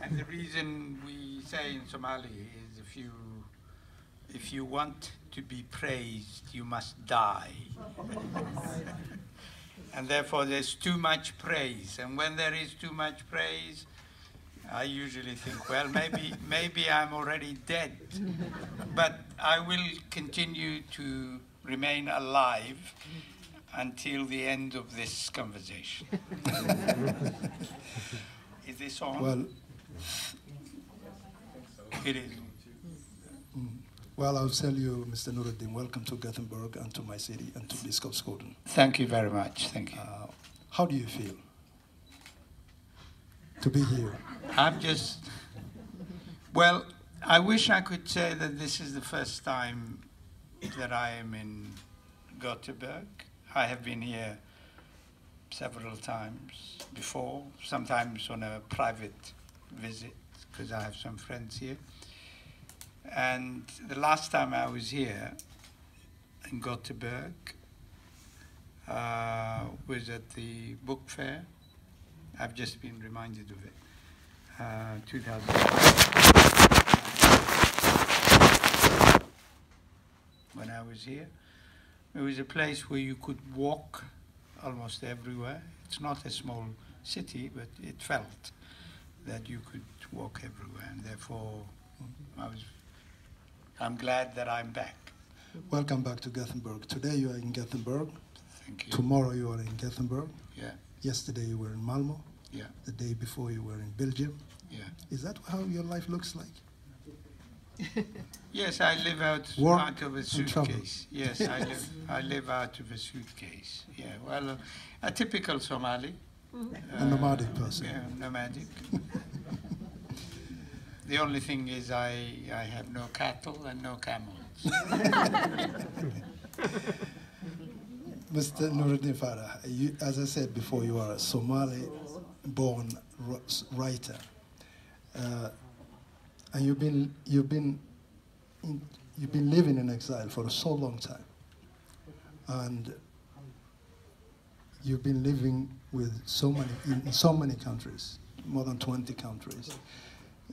And the reason we say in Somali is if you want to be praised, you must die. And therefore there's too much praise. And when there is too much praise, I usually think, well, maybe I'm already dead. But I will continue to remain alive until the end of this conversation. Is this on? Well, it is. Well, I'll tell you, Mr. Nuradin, welcome to Gothenburg and to my city and to Biskopsgården. Thank you very much. Thank you. How do you feel to be here? I'm just, well, I wish I could say that this is the first time that I am in Gothenburg. I have been here several times before, sometimes on a private visit, because I have some friends here. And the last time I was here in Gothenburg was at the book fair. I've just been reminded of it. 2000. When I was here, it was a place where you could walk almost everywhere. It's not a small city, but it felt that you could walk everywhere, and therefore I'm glad that I'm back. Welcome back to Gothenburg. Today you are in Gothenburg. Thank you. Tomorrow you are in Gothenburg. Yeah. Yesterday you were in Malmo. Yeah. The day before you were in Belgium. Yeah. Is that how your life looks like? Yes, I live out of a suitcase. Yes, I live out of a suitcase. Yeah, well, a typical Somali. A nomadic person. Yeah, nomadic. The only thing is I have no cattle and no camels. Mr. Nuradin Farah, as I said before, you are a Somali-born writer, and you've been living in exile for so long time, and you've been living with in so many countries, more than 20 countries.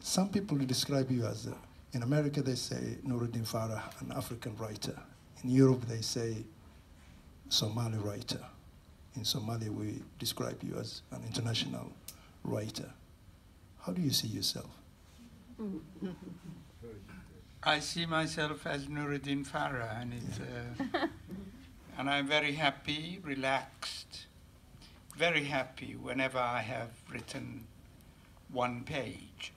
Some people describe you as, in America they say Nuradin Farah, an African writer. In Europe they say Somali writer. In Somalia we describe you as an international writer. How do you see yourself? I see myself as Nuradin Farah, and and I'm very happy, relaxed, very happy whenever I have written one page.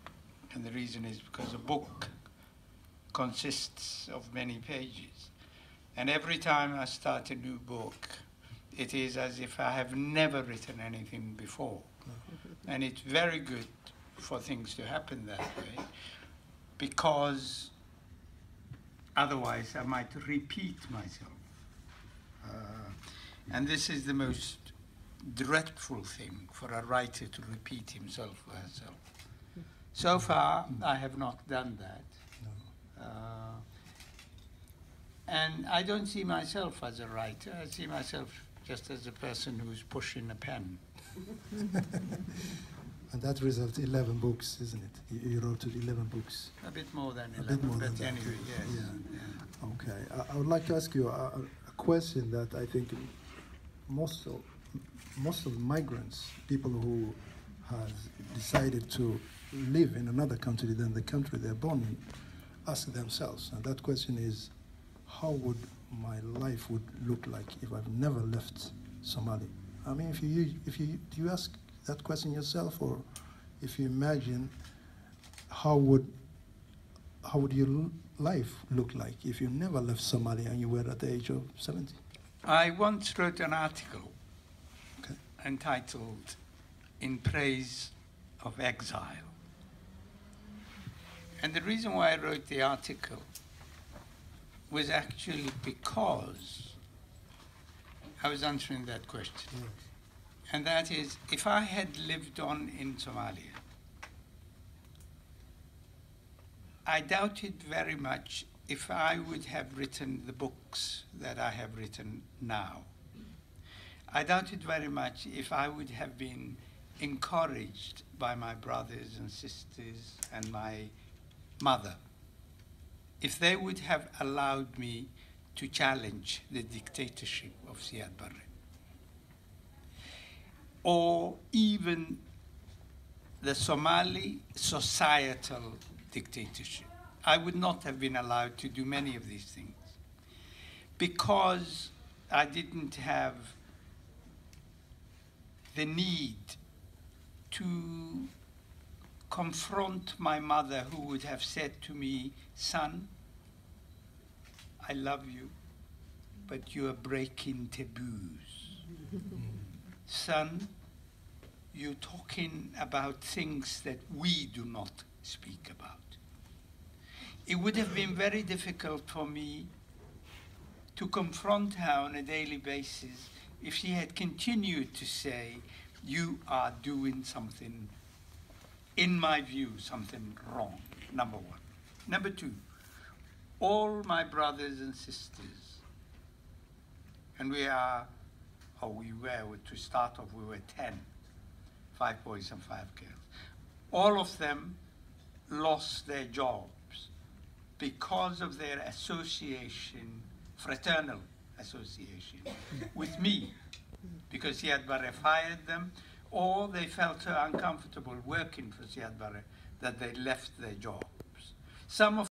And the reason is because a book consists of many pages. And every time I start a new book, it is as if I have never written anything before. And it's very good for things to happen that way, because otherwise I might repeat myself. And this is the most dreadful thing, for a writer to repeat himself or herself. So far, I have not done that. And I don't see myself as a writer. I see myself just as a person who's pushing a pen. And that results in 11 books, isn't it? You wrote 11 books. A bit more than 11, a bit more but than anyway, that. yes. Yeah. Yeah. Okay. I would like to ask you a question that I think most of migrants, people who have decided to live in another country than the country they're born in, ask themselves. And that question is, how would my life would look like if I've never left Somalia? I mean, do you ask that question yourself, or if you imagine how would your life look like if you never left Somalia and you were at the age of 70? I once wrote an article entitled "In Praise of Exile." And the reason why I wrote the article was actually because I was answering that question. Yes. And that is, if I had lived on in Somalia, I doubted very much if I would have written the books that I have written now. I doubted very much if I would have been encouraged by my brothers and sisters and my mother, if they would have allowed me to challenge the dictatorship of Siad Barre, or even the Somali societal dictatorship, I would not have been allowed to do many of these things, because I didn't have the need to confront my mother, who would have said to me, "Son, I love you, but you are breaking taboos. Son, you're talking about things that we do not speak about." It would have been very difficult for me to confront her on a daily basis if she had continued to say, "You are doing something, in my view, something wrong," number one. Number two, all my brothers and sisters, and we were, to start off, we were 10, 5 boys and 5 girls. All of them lost their jobs because of their association, fraternal association, with me, because Siad Barre fired them, or they felt so uncomfortable working for Siad Barre that they left their jobs. Some of